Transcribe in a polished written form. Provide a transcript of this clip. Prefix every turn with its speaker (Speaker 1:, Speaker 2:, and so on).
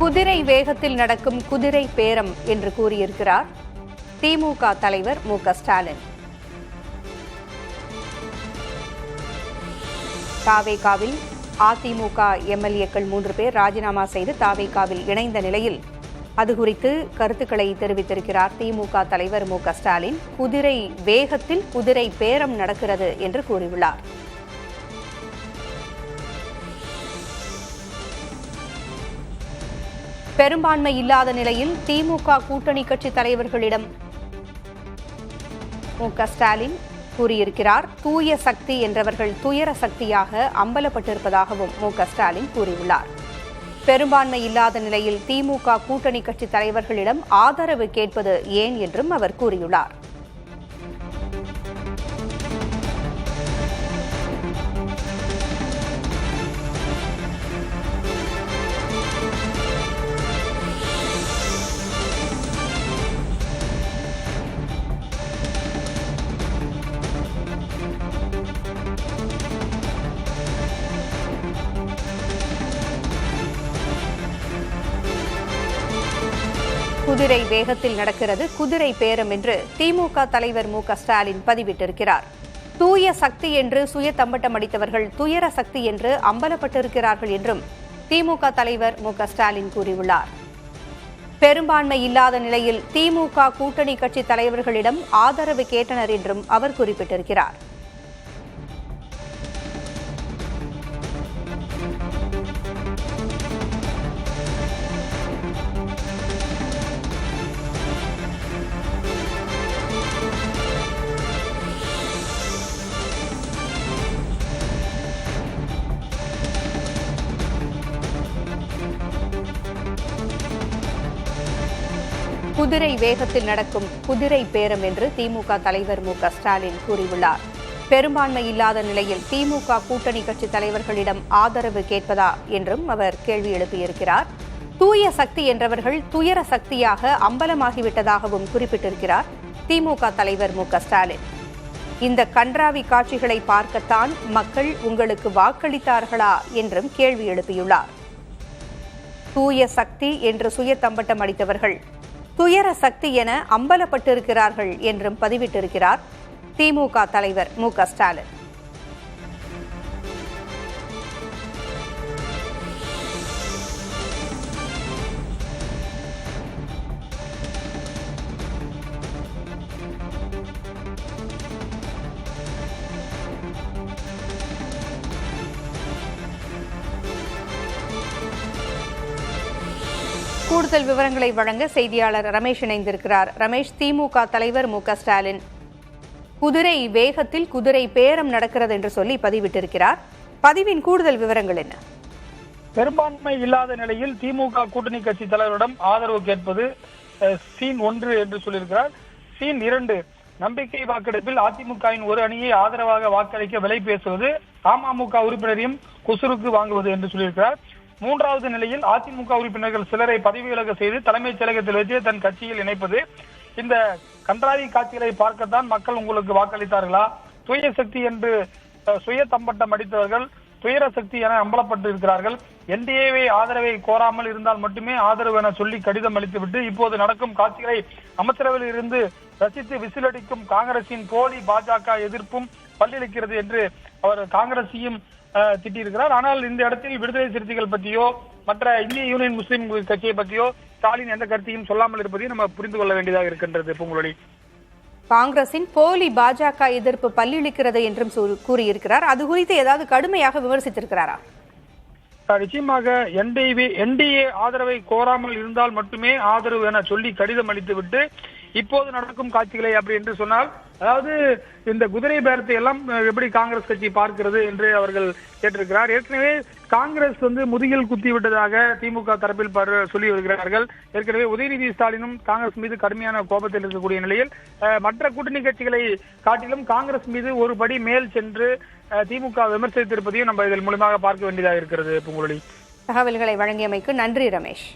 Speaker 1: குதிரை வேகத்தில் நடக்கும் குதிரை பேரம் என்று கூறியிருக்கிறார் திமுக தலைவர் மு.க.ஸ்டாலின். தாவேகாவில் அதிமுக எம்எல்ஏக்கள் 3 பேர் ராஜினாமா செய்து தாவேகாவில் இணைந்த நிலையில் அது குறித்து கருத்துக்களை தெரிவித்திருக்கிறார் திமுக தலைவர் மு.க.ஸ்டாலின். குதிரை வேகத்தில் குதிரை பேரம் நடக்கிறது என்று கூறியுள்ளார். பெரும்பான்மை இல்லாத நிலையில் திமுக கூட்டணி கட்சி தலைவர்களிடம் மு.க.ஸ்டாலின் கூறியிருக்கிறார். தூய சக்தி என்றவர்கள் துயர சக்தியாக அம்பலப்பட்டிருப்பதாகவும் மு.க.ஸ்டாலின் கூறியுள்ளார். பெரும்பான்மை இல்லாத நிலையில் திமுக கூட்டணி கட்சி தலைவர்களிடம் ஆதரவு கேட்பது ஏன் என்றும் அவர் கூறியுள்ளார். குதிரை வேகத்தில் நடக்கிறது குதிரை பேரம் என்று திமுக தலைவர் மு.க.ஸ்டாலின் பதிவிட்டிருக்கிறார். தூய சக்தி என்று சுய தம்பட்டம் அடித்தவர்கள் துயர சக்தி என்று அம்பலப்பட்டிருக்கிறார்கள் என்றும் திமுக தலைவர் மு.க.ஸ்டாலின் கூறியுள்ளார். பெரும்பான்மை இல்லாத நிலையில் திமுக கூட்டணி கட்சி தலைவர்களிடம் ஆதரவு கேட்டனர் என்றும் அவர் குறிப்பிட்டிருக்கிறார். குதிரை வேகத்தில் நடக்கும் குதிரை பேரம் என்று திமுக தலைவர் மு.க.ஸ்டாலின் கூறியுள்ளார். பெரும்பான்மை இல்லாத நிலையில் திமுக கூட்டணி கட்சி தலைவர்களிடம் ஆதரவு கேட்பதா என்றும் அவர் கேள்வி எழுப்பியிருக்கிறார். தூய சக்தி என்றவர்கள் துயர சக்தியாக அம்பலமாகிவிட்டதாகவும் குறிப்பிட்டிருக்கிறார் திமுக தலைவர் மு.க.ஸ்டாலின். இந்த கன்றாவி காட்சிகளை பார்க்கத்தான் மக்கள் உங்களுக்கு வாக்களித்தார்களா என்றும் கேள்வி எழுப்பியுள்ளார். தூய சக்தி என்று சுய தம்பட்டம் அடித்தவர்கள் துயர சக்தி என அம்பலப்பட்டிருக்கிறார்கள் என்றும் பதிவிட்டிருக்கிறார் திமுக தலைவர் மு.க.ஸ்டாலின். கூடுதல் விவரங்களை வழங்க செய்தியாளர் ரமேஷ் இணைந்திருக்கிறார். ரமேஷ், திமுக தலைவர் மு.க.ஸ்டாலின் குதிரை வேகத்தில் குதிரை பேரம் நடக்கிறது என்று சொல்லி பதிவிட்டிருக்கிறார். பதிவின் கூடுதல் விவரங்கள் என்ன?
Speaker 2: பெரும்பான்மை இல்லாத நிலையில் திமுக கூட்டணி கட்சி தலைவரிடம் ஆதரவு கேட்பது சீன் 1 என்று சொல்லியிருக்கிறார். சீன் 2, நம்பிக்கை வாக்கெடுப்பில் அதிமுகவின் ஒரு அணியை ஆதரவாக வாக்களிக்க விலை பேசுவது, அமமுக உறுப்பினரையும் குசுருக்கு வாங்குவது என்று சொல்லியிருக்கிறார். 3வது நிலையில் அதிமுக உறுப்பினர்கள் சிலரை பதவி விலக செய்து தலைமைச் செயலகத்தில் வைத்து தன் கட்சியில் இணைப்பது. இந்த கன்றாவி காட்சிகளை பார்க்கத்தான் மக்கள் உங்களுக்கு வாக்களித்தார்களா? தூய சக்தி என்று சுய தம்பட்டம் அடித்தவர்கள் துயர சக்தி என அம்பலப்பட்டு இருக்கிறார்கள். என்டிஏவை ஆதரவை கோராமல் இருந்தால் மட்டுமே ஆதரவு என சொல்லி கடிதம் அளித்துவிட்டு இப்போது நடக்கும் காட்சிகளை அமைச்சரவையில் இருந்து ரசித்து விசிலடிக்கும் காங்கிரசின் போலி பாஜக எதிர்ப்பும் பல்லிழிக்கிறது என்று அவர் காங்கிரசையும் திட்டியிருக்கிறார். ஆனால் இந்த இடத்தில் விடுதலை சிறுத்தைகள் பற்றியோ மற்ற இந்திய யூனியன் முஸ்லீம் கட்சியை பற்றியோ ஸ்டாலின் எந்த கருத்தையும் சொல்லாமல் இருப்பதையும் நம்ம புரிந்து கொள்ள வேண்டியதாக இருக்கின்றது. பூங்குழலி,
Speaker 1: காங்கிரசின் போலி பாஜக எதிர்ப்பு பல்லிழிக்கிறது என்றும் கூறியிருக்கிறார். அது குறித்து ஏதாவது கடுமையாக விமர்சித்திருக்கிறாரா?
Speaker 2: நிச்சயமாக என்டிஏ ஆதரவை கோராமல் இருந்தால் மட்டுமே ஆதரவு என சொல்லி கடிதம் அளித்துவிட்டு இப்போது நடக்கும் காட்சிகளை அப்படி என்று சொன்னால், அதாவது இந்த குதிரை பேரத்தை எல்லாம் எப்படி காங்கிரஸ் கட்சி பார்க்கிறது என்று அவர்கள் கேட்டிருக்கிறார். ஏற்கனவே காங்கிரஸ் முதுகில் குத்தி விட்டதாக திமுக தரப்பில் சொல்லி வருகிறார்கள். ஏற்கனவே உதயநிதி ஸ்டாலினும் காங்கிரஸ் மீது கடுமையான கோபத்தில் இருக்கக்கூடிய நிலையில் மற்ற கூட்டணி கட்சிகளை காட்டிலும் காங்கிரஸ் மீது ஒரு படி மேல் சென்று திமுக விமர்சித்திருப்பதையும் நம்ம இதன் மூலமாக பார்க்க வேண்டியதாக இருக்கிறது. பூங்குழலி,
Speaker 1: தகவல்களை வழங்கியமைக்கு நன்றி ரமேஷ்.